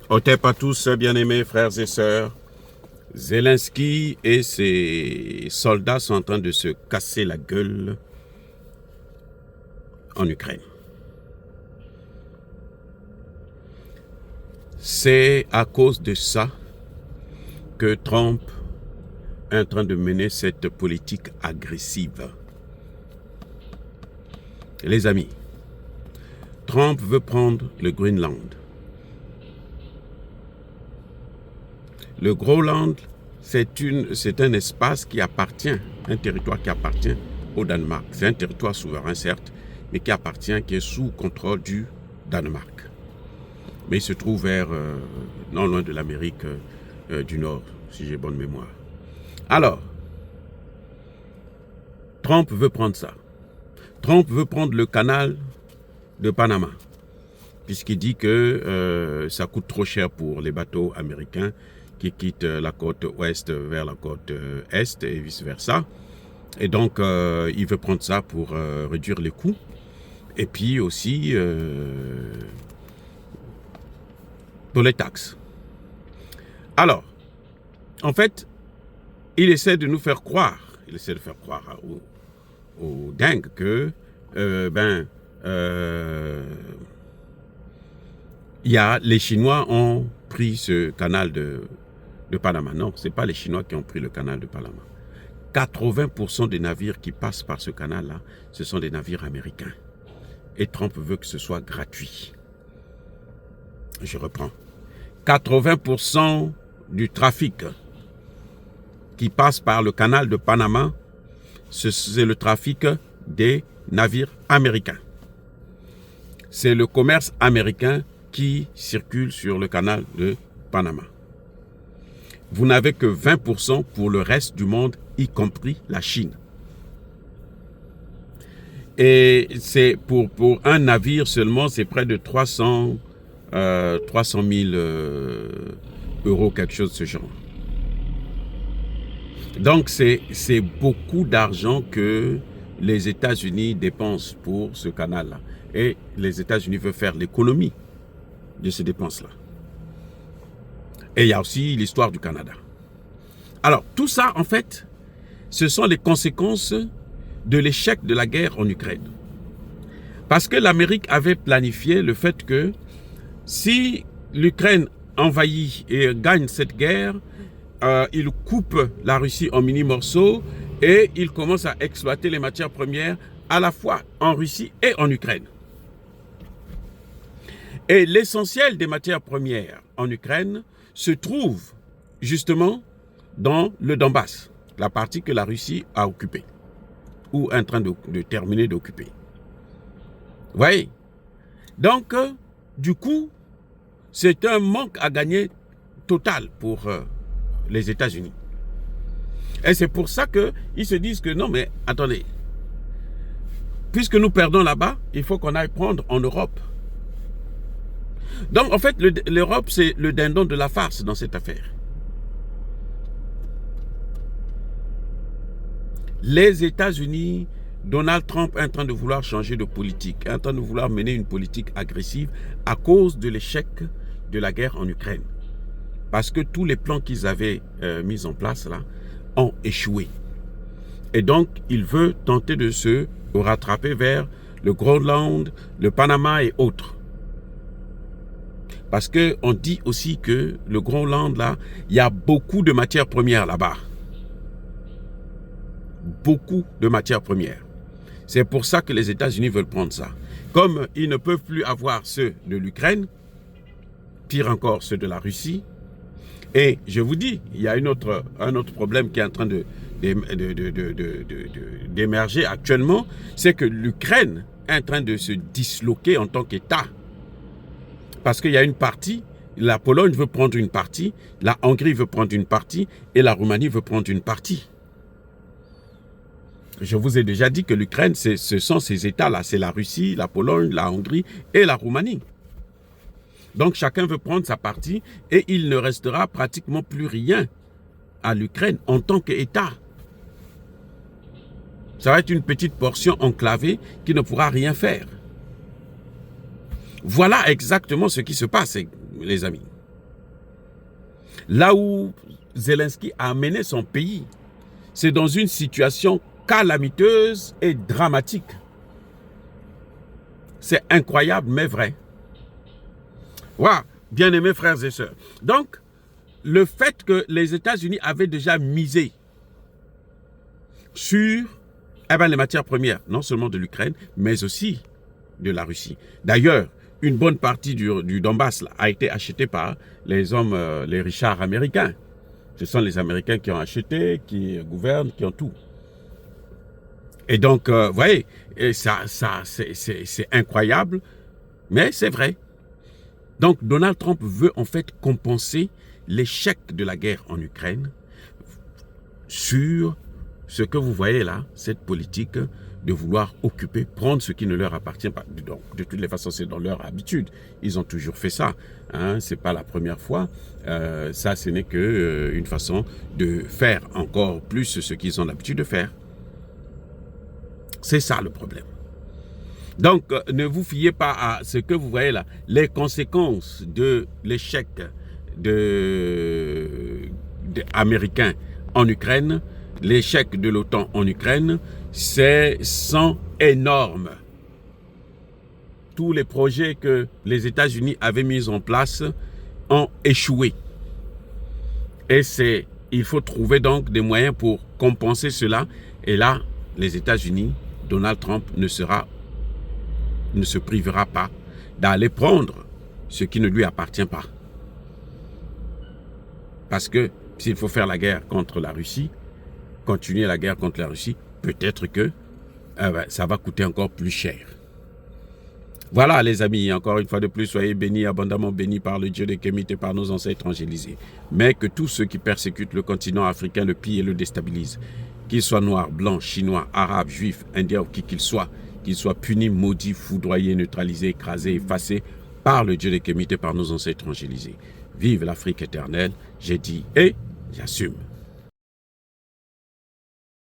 Otep à tous, bien-aimés frères et sœurs. Zelensky et ses soldats sont en train de se casser la gueule en Ukraine. C'est à cause de ça que Trump est en train de mener cette politique agressive. Les amis, Trump veut prendre le Groenland. Le Groenland, c'est un espace qui appartient, un territoire qui appartient au Danemark. C'est un territoire souverain, certes, mais qui est sous contrôle du Danemark. Mais il se trouve non loin de l'Amérique du Nord, si j'ai bonne mémoire. Alors, Trump veut prendre ça. Trump veut prendre le canal de Panama, puisqu'il dit que ça coûte trop cher pour les bateaux américains qui quittent la côte ouest vers la côte est et vice-versa. Et donc, il veut prendre ça pour réduire les coûts. Et puis aussi, pour les taxes. Alors, en fait, il essaie de nous faire croire, aux dingues que, les Chinois ont pris ce canal de Panama. Non, ce n'est pas les Chinois qui ont pris le canal de Panama. 80% des navires qui passent par ce canal-là, ce sont des navires américains. Et Trump veut que ce soit gratuit. Je reprends. 80% du trafic qui passe par le canal de Panama, c'est le trafic des navires américains. C'est le commerce américain qui circule sur le canal de Panama. Vous n'avez que 20% pour le reste du monde, y compris la Chine. Et c'est pour un navire seulement, c'est près de 300 000 euros, quelque chose de ce genre. Donc c'est beaucoup d'argent que les États-Unis dépensent pour ce canal-là. Et les États-Unis veulent faire l'économie de ces dépenses-là. Et il y a aussi l'histoire du Canada. Alors, tout ça, en fait, ce sont les conséquences de l'échec de la guerre en Ukraine. Parce que l'Amérique avait planifié le fait que si l'Ukraine envahit et gagne cette guerre, il coupe la Russie en mini-morceaux et il commence à exploiter les matières premières à la fois en Russie et en Ukraine. Et l'essentiel des matières premières en Ukraine se trouve justement dans le Donbass, la partie que la Russie a occupée, ou est en train de terminer d'occuper. Vous voyez? Donc, du coup, c'est un manque à gagner total pour les États-Unis. Et c'est pour ça qu'ils se disent que non, mais attendez, puisque nous perdons là-bas, il faut qu'on aille prendre en Europe. Donc, en fait, l'Europe, c'est le dindon de la farce dans cette affaire. Les États-Unis, Donald Trump est en train de vouloir changer de politique, est en train de vouloir mener une politique agressive à cause de l'échec de la guerre en Ukraine. Parce que tous les plans qu'ils avaient mis en place là ont échoué. Et donc, il veut tenter de se rattraper vers le Groenland, le Panama et autres. Parce qu'on dit aussi que le Groenland, là, il y a beaucoup de matières premières là-bas. Beaucoup de matières premières. C'est pour ça que les États-Unis veulent prendre ça. Comme ils ne peuvent plus avoir ceux de l'Ukraine, pire encore ceux de la Russie. Et je vous dis, il y a un autre problème qui est en train d'émerger actuellement, c'est que l'Ukraine est en train de se disloquer en tant qu'État. Parce qu'il y a une partie, la Pologne veut prendre une partie, la Hongrie veut prendre une partie et la Roumanie veut prendre une partie. Je vous ai déjà dit que l'Ukraine, ce sont ces États-là, c'est la Russie, la Pologne, la Hongrie et la Roumanie. Donc chacun veut prendre sa partie et il ne restera pratiquement plus rien à l'Ukraine en tant qu'État. Ça va être une petite portion enclavée qui ne pourra rien faire. Voilà exactement ce qui se passe, les amis. Là où Zelensky a amené son pays, c'est dans une situation calamiteuse et dramatique. C'est incroyable, mais vrai. Voilà, bien-aimés frères et sœurs. Donc, le fait que les États-Unis avaient déjà misé sur les matières premières, non seulement de l'Ukraine, mais aussi de la Russie. D'ailleurs, une bonne partie du Donbass là, a été achetée par les hommes, les richards américains. Ce sont les Américains qui ont acheté, qui gouvernent, qui ont tout. Et donc, vous voyez, c'est incroyable, mais c'est vrai. Donc, Donald Trump veut en fait compenser l'échec de la guerre en Ukraine sur ce que vous voyez là, cette politique de vouloir occuper, prendre ce qui ne leur appartient pas. Donc, de toutes les façons, c'est dans leur habitude. Ils ont toujours fait ça. Hein, c'est pas la première fois. Ça, ce n'est qu'une façon de faire encore plus ce qu'ils ont l'habitude de faire. C'est ça le problème. Donc, ne vous fiez pas à ce que vous voyez là. Les conséquences de l'échec américain en Ukraine, l'échec de l'OTAN en Ukraine, sont énormes. Tous les projets que les États-Unis avaient mis en place ont échoué. Et il faut trouver donc des moyens pour compenser cela. Et là, les États-Unis, Donald Trump ne se privera pas d'aller prendre ce qui ne lui appartient pas. Parce que s'il faut faire la guerre contre la Russie, continuer la guerre contre la Russie, peut-être que ça va coûter encore plus cher. Voilà les amis, encore une fois de plus, soyez bénis, abondamment bénis par le Dieu des Kémites et par nos ancêtres angélisés. Mais que tous ceux qui persécutent le continent africain le pillent et le déstabilisent, qu'ils soient noirs, blancs, chinois, arabes, juifs, indiens ou qui qu'ils soient punis, maudits, foudroyés, neutralisés, écrasés, effacés par le Dieu des Kémites et par nos ancêtres angélisés. Vive l'Afrique éternelle, j'ai dit et j'assume.